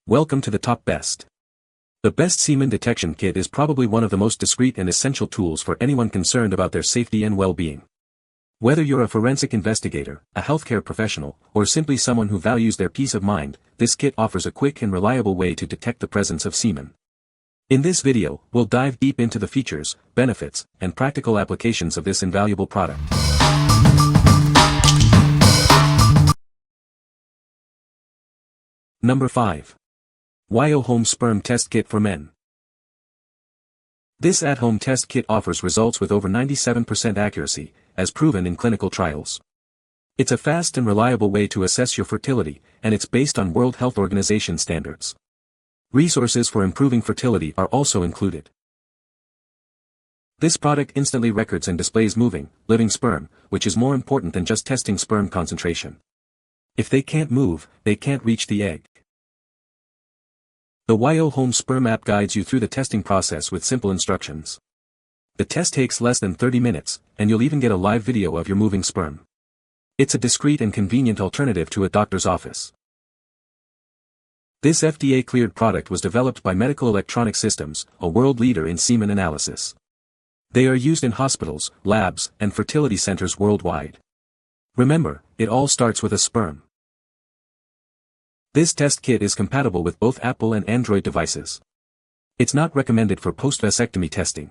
Welcome to the top best. The best semen detection kit is probably one of the most discreet and essential tools for anyone concerned about their safety and well-being. Whether you're a forensic investigator, a healthcare professional, or simply someone who values their peace of mind, this kit offers a quick and reliable way to detect the presence of semen. In this video, we'll dive deep into the features, benefits, and practical applications of this invaluable product. Number 5. Home Sperm Test Kit for Men. This at-home test kit offers results with over 97% accuracy, as proven in clinical trials. It's a fast and reliable way to assess your fertility, and it's based on World Health Organization standards. Resources for improving fertility are also included. This product instantly records and displays moving, living sperm, which is more important than just testing sperm concentration. If they can't move, they can't reach the egg. The Home Sperm app guides you through the testing process with simple instructions. The test takes less than 30 minutes, and you'll even get a live video of your moving sperm. It's a discreet and convenient alternative to a doctor's office. This FDA-cleared product was developed by Medical Electronic Systems, a world leader in semen analysis. They are used in hospitals, labs, and fertility centers worldwide. Remember, it all starts with a sperm. This test kit is compatible with both Apple and Android devices. It's not recommended for post-vasectomy testing.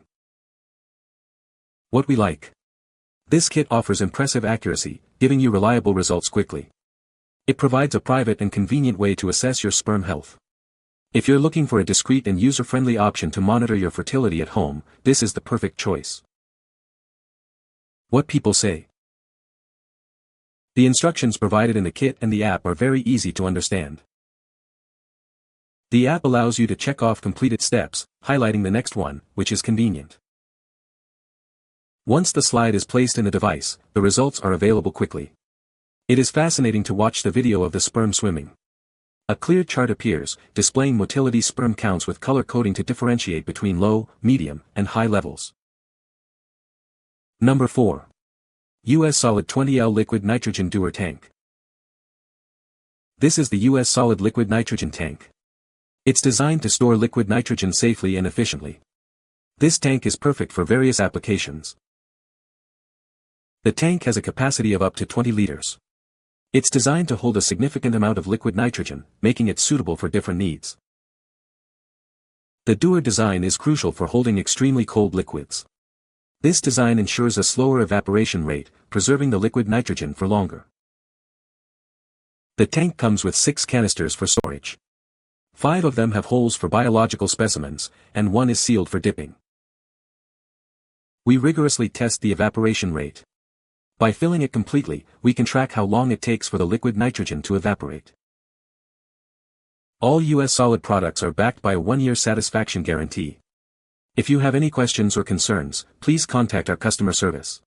What we like. This kit offers impressive accuracy, giving you reliable results quickly. It provides a private and convenient way to assess your sperm health. If you're looking for a discreet and user-friendly option to monitor your fertility at home, this is the perfect choice. What people say. The instructions provided in the kit and the app are very easy to understand. The app allows you to check off completed steps, highlighting the next one, which is convenient. Once the slide is placed in the device, the results are available quickly. It is fascinating to watch the video of the sperm swimming. A clear chart appears, displaying motility sperm counts with color coding to differentiate between low, medium, and high levels. Number 4. US Solid 20L Liquid Nitrogen Dewar Tank. This is the US Solid Liquid Nitrogen Tank. It's designed to store liquid nitrogen safely and efficiently. This tank is perfect for various applications. The tank has a capacity of up to 20 liters. It's designed to hold a significant amount of liquid nitrogen, making it suitable for different needs. The Dewar design is crucial for holding extremely cold liquids. This design ensures a slower evaporation rate, preserving the liquid nitrogen for longer. The tank comes with 6 canisters for storage. 5 of them have holes for biological specimens, and 1 is sealed for dipping. We rigorously test the evaporation rate. By filling it completely, we can track how long it takes for the liquid nitrogen to evaporate. All US Solid products are backed by a 1-year satisfaction guarantee. If you have any questions or concerns, please contact our customer service.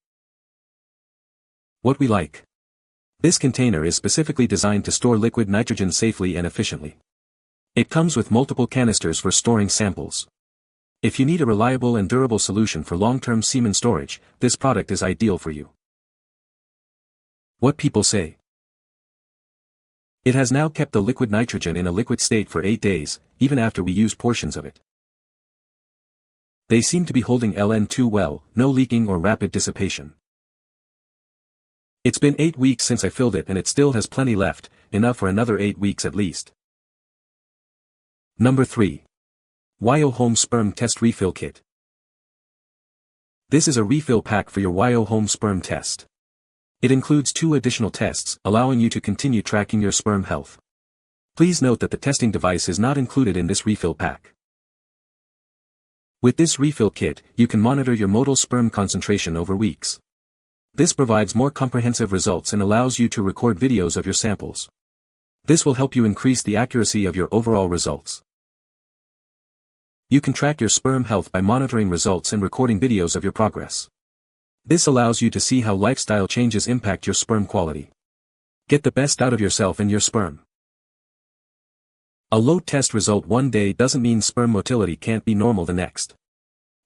What we like. This container is specifically designed to store liquid nitrogen safely and efficiently. It comes with multiple canisters for storing samples. If you need a reliable and durable solution for long-term semen storage, this product is ideal for you. What people say. It has now kept the liquid nitrogen in a liquid state for 8 days, even after we use portions of it. They seem to be holding LN2 well, no leaking or rapid dissipation. It's been 8 weeks since I filled it and it still has plenty left, enough for another 8 weeks at least. Number 3. Home Sperm Test Refill Kit. This is a refill pack for your Home Sperm Test. It includes 2 additional tests, allowing you to continue tracking your sperm health. Please note that the testing device is not included in this refill pack. With this refill kit, you can monitor your motile sperm concentration over weeks. This provides more comprehensive results and allows you to record videos of your samples. This will help you increase the accuracy of your overall results. You can track your sperm health by monitoring results and recording videos of your progress. This allows you to see how lifestyle changes impact your sperm quality. Get the best out of yourself and your sperm. A low test result one day doesn't mean sperm motility can't be normal the next.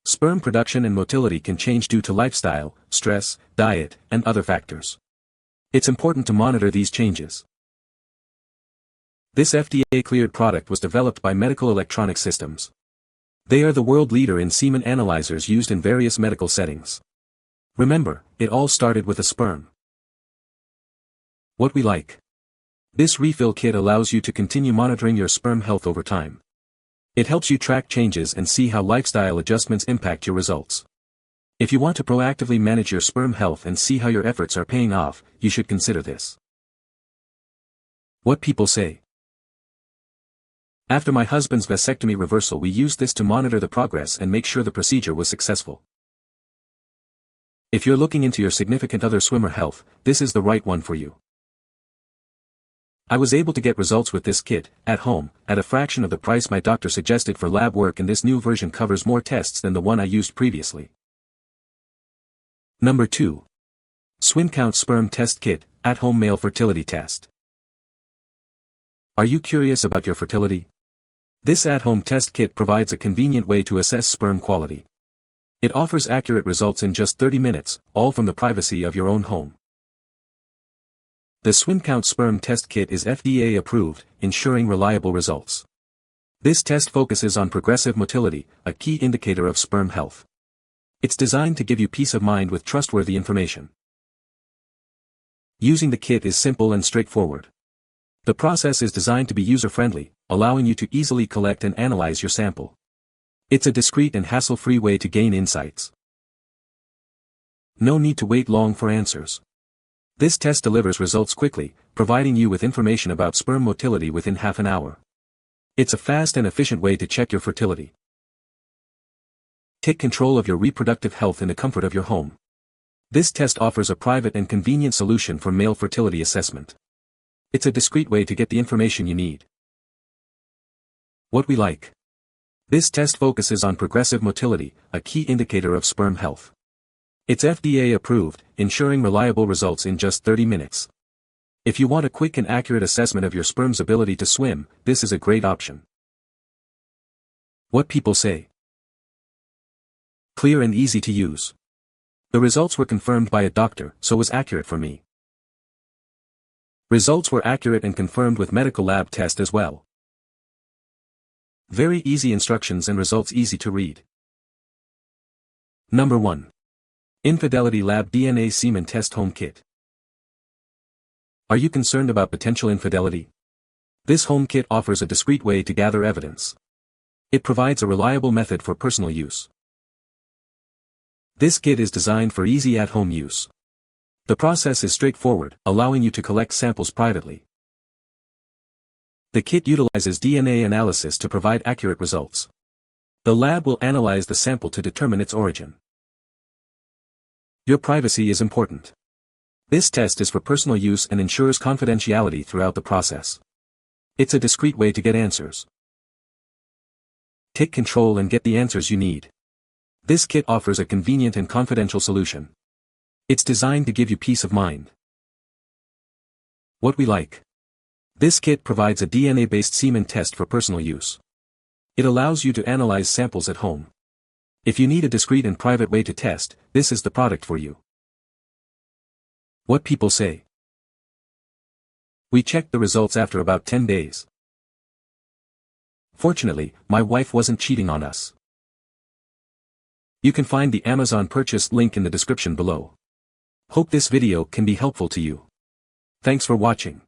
Sperm production and motility can change due to lifestyle, stress, diet, and other factors. It's important to monitor these changes. This FDA-cleared product was developed by Medical Electronic Systems. They are the world leader in semen analyzers used in various medical settings. Remember, it all started with a sperm. What we like. This refill kit allows you to continue monitoring your sperm health over time. It helps you track changes and see how lifestyle adjustments impact your results. If you want to proactively manage your sperm health and see how your efforts are paying off, you should consider this. What people say. After my husband's vasectomy reversal, we used this to monitor the progress and make sure the procedure was successful. If you're looking into your significant other swimmer health, this is the right one for you. I was able to get results with this kit, at home, at a fraction of the price my doctor suggested for lab work, and this new version covers more tests than the one I used previously. Number 2. SwimCount Sperm Test Kit, At-Home Male Fertility Test. Are you curious about your fertility? This at-home test kit provides a convenient way to assess sperm quality. It offers accurate results in just 30 minutes, all from the privacy of your own home. The SwimCount Sperm Test Kit is FDA approved, ensuring reliable results. This test focuses on progressive motility, a key indicator of sperm health. It's designed to give you peace of mind with trustworthy information. Using the kit is simple and straightforward. The process is designed to be user-friendly, allowing you to easily collect and analyze your sample. It's a discreet and hassle-free way to gain insights. No need to wait long for answers. This test delivers results quickly, providing you with information about sperm motility within half an hour. It's a fast and efficient way to check your fertility. Take control of your reproductive health in the comfort of your home. This test offers a private and convenient solution for male fertility assessment. It's a discreet way to get the information you need. What we like. This test focuses on progressive motility, a key indicator of sperm health. It's FDA approved, ensuring reliable results in just 30 minutes. If you want a quick and accurate assessment of your sperm's ability to swim, this is a great option. What people say. Clear and easy to use. The results were confirmed by a doctor, so was accurate for me. Results were accurate and confirmed with medical lab test as well. Very easy instructions and results easy to read. Number 1. Infidelity Lab DNA Semen Test Home Kit. Are you concerned about potential infidelity? This home kit offers a discreet way to gather evidence. It provides a reliable method for personal use. This kit is designed for easy at-home use. The process is straightforward, allowing you to collect samples privately. The kit utilizes DNA analysis to provide accurate results. The lab will analyze the sample to determine its origin. Your privacy is important. This test is for personal use and ensures confidentiality throughout the process. It's a discreet way to get answers. Take control and get the answers you need. This kit offers a convenient and confidential solution. It's designed to give you peace of mind. What we like. This kit provides a DNA-based semen test for personal use. It allows you to analyze samples at home. If you need a discreet and private way to test, this is the product for you. What people say. We checked the results after about 10 days. Fortunately, my wife wasn't cheating on us. You can find the Amazon purchase link in the description below. Hope this video can be helpful to you. Thanks for watching.